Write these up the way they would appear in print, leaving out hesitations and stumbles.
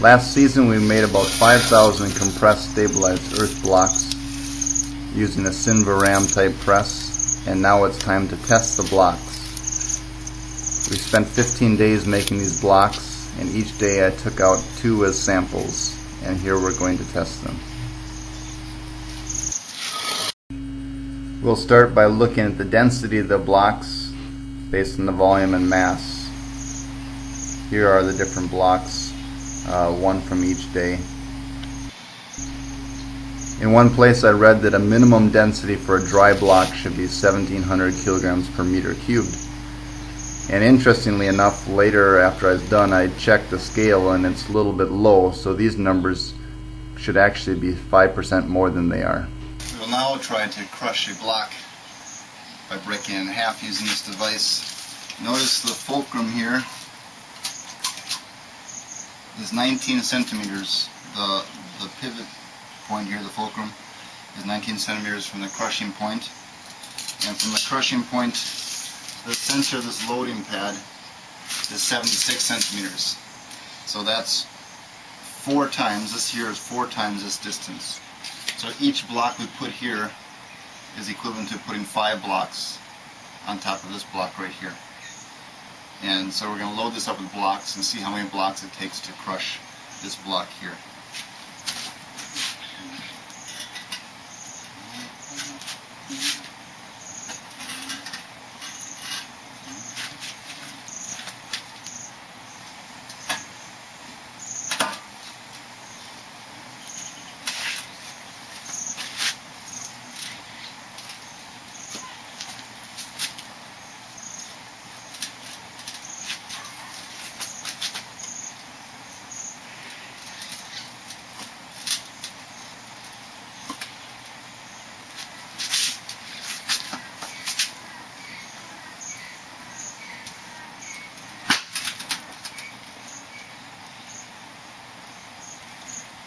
Last season we made about 5,000 compressed stabilized earth blocks using a Sinvaram type press, and now it's time to test the blocks. We spent 15 days making these blocks, and each day I took out 2 as samples, and here we're going to test them. We'll start by looking at the density of the blocks based on the volume and mass. Here are the different blocks, one from each day. In one place I read that a minimum density for a dry block should be 1,700 kilograms per meter cubed. And interestingly enough, later after I was done, I checked the scale and it's a little bit low, so these numbers should actually be 5% more than they are. We will now try to crush a block by breaking it in half using this device. Notice the fulcrum here is 19 centimeters. The pivot point here, the fulcrum, is 19 centimeters from the crushing point. And from the crushing point, the center of this loading pad is 76 centimeters. So that's 4 times, this here is 4 times this distance. So each block we put here is equivalent to putting 5 blocks on top of this block right here. And so we're going to load this up with blocks and see how many blocks it takes to crush this block here.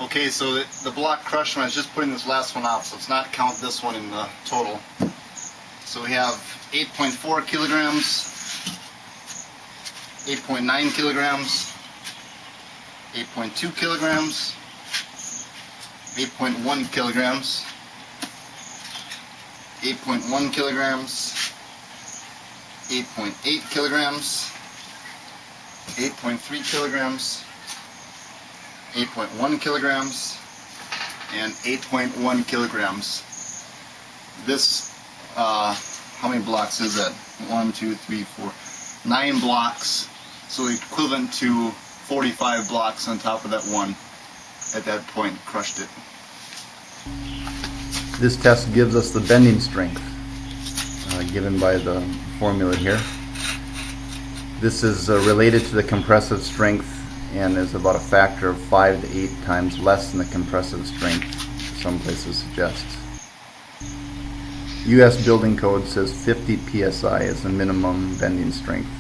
Okay, so the block crushed one, I was just putting this last one off, so let's not count this one in the total. So we have 8.4 kilograms, 8.9 kilograms, 8.2 kilograms, 8.1 kilograms, 8.1 kilograms, 8.8 kilograms, 8.3 kilograms, 8.1 kilograms, and 8.1 kilograms. This, how many blocks is that? 1, 2, 3, 4, 9 blocks. So equivalent to 45 blocks on top of that one. At that point, crushed it. This test gives us the bending strength given by the formula here. This is related to the compressive strength and is about a factor of 5 to 8 times less than the compressive strength some places suggest. US building code says 50 psi is the minimum bending strength.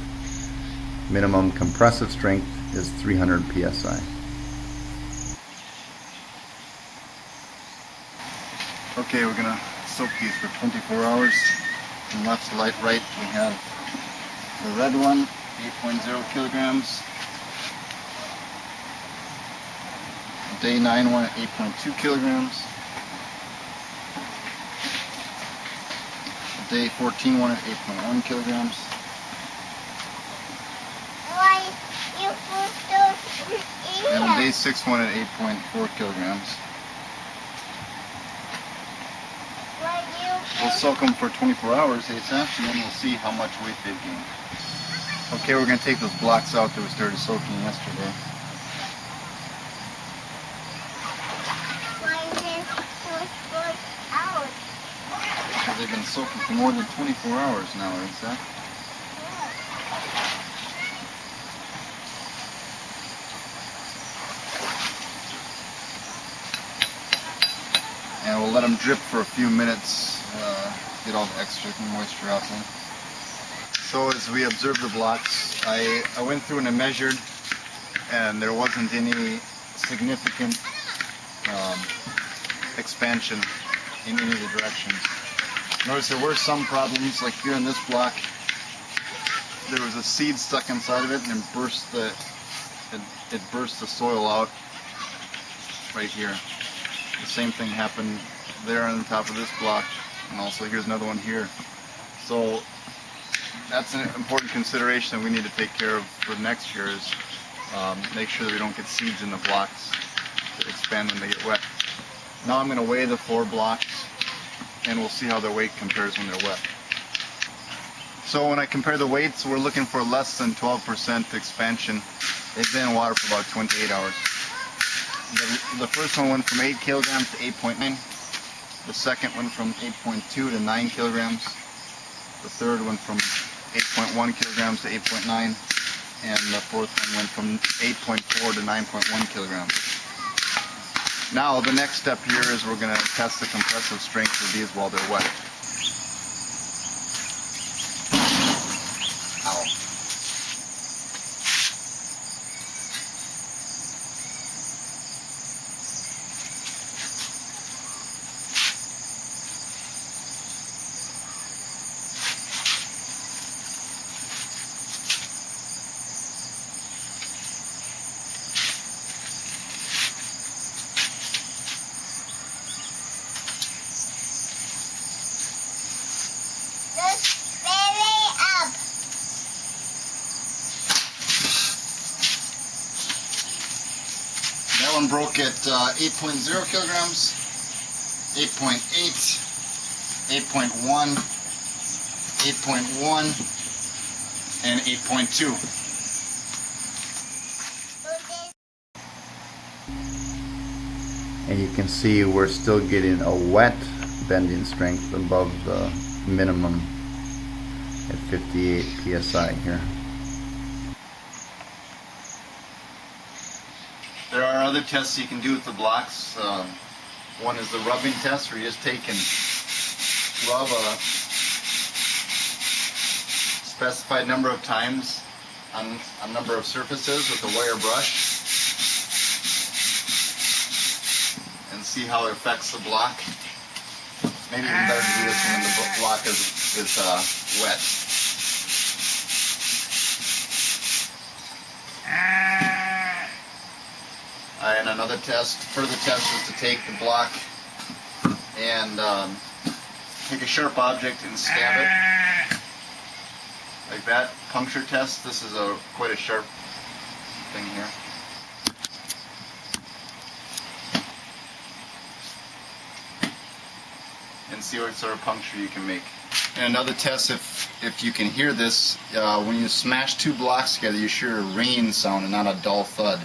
Minimum compressive strength is 300 psi. Okay, we're going to soak these for 24 hours. From left to right, we have the red one, 8.0 kilograms. Day 9 one at 8.2 kilograms. Day 14 one at 8.1 kilograms. And on day 6 one at 8.4 kilograms. We'll soak them for 24 hours ASAP, and then we'll see how much weight they've gained. Okay, we're going to take those blocks out that we started soaking yesterday. They've been soaking for more than 24 hours now, ASAP. And we'll let them drip for a few minutes, get all the extra moisture out there. So as we observed the blocks, I went through and I measured, and there wasn't any significant expansion in any of the directions. Notice there were some problems, like here in this block, there was a seed stuck inside of it and it burst the soil out right here. The same thing happened there on the top of this block, and also here's another one here. So that's an important consideration that we need to take care of for next year, is make sure that we don't get seeds in the blocks that expand when they get wet. Now I'm going to weigh the 4 blocks, and we'll see how their weight compares when they're wet. So when I compare the weights, we're looking for less than 12% expansion. They've been in water for about 28 hours. The first one went from 8 kilograms to 8.9. The second one from 8.2 to 9 kilograms. The third one from 8.1 kilograms to 8.9. And the fourth one went from 8.4 to 9.1 kilograms. Now the next step here is we're going to test the compressive strength of these while they're wet. Ow. That one broke at 8.0 kilograms, 8.8, 8.1, 8.1, and 8.2. And you can see we're still getting a wet bending strength above the minimum at 58 psi here. There are other tests you can do with the blocks. One is the rubbing test, where you just take and rub a specified number of times on a number of surfaces with a wire brush, and see how it affects the block. Maybe even better to do this when the block is wet. And another further test is to take the block and take a sharp object and stab it, like that. Puncture test. This is quite a sharp thing here. And see what sort of puncture you can make. And another test, if you can hear this, when you smash 2 blocks together, you hear a ringing sound and not a dull thud.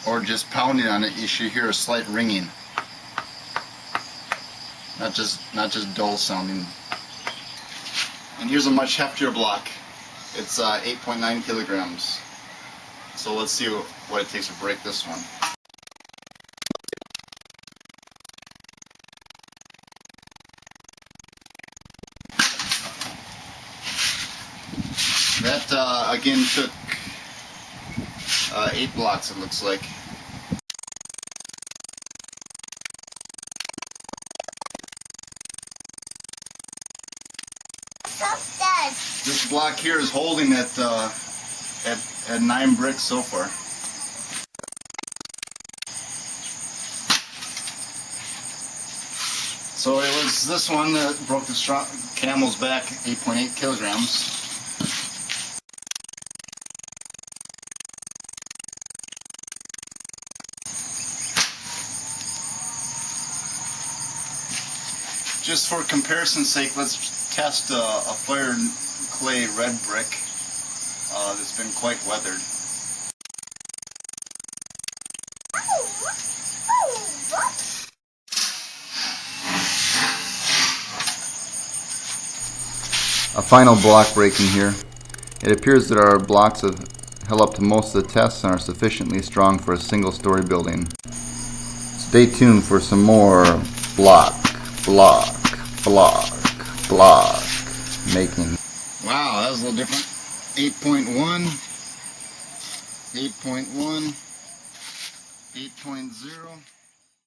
Or just pounding on it, you should hear a slight ringing. Not just dull sounding. And here's a much heftier block. It's 8.9 kilograms. So let's see what it takes to break this one. That again took 8 blocks, it looks like. This block here is holding at 9 bricks so far. So it was this one that broke the camel's back, 8.8 kilograms. Just for comparison's sake, let's test a fired clay red brick that's been quite weathered. A final block breaking here. It appears that our blocks have held up to most of the tests and are sufficiently strong for a single-story building. Stay tuned for some more block making. Wow, that was a little different. 8.1, 8.1, 8.0.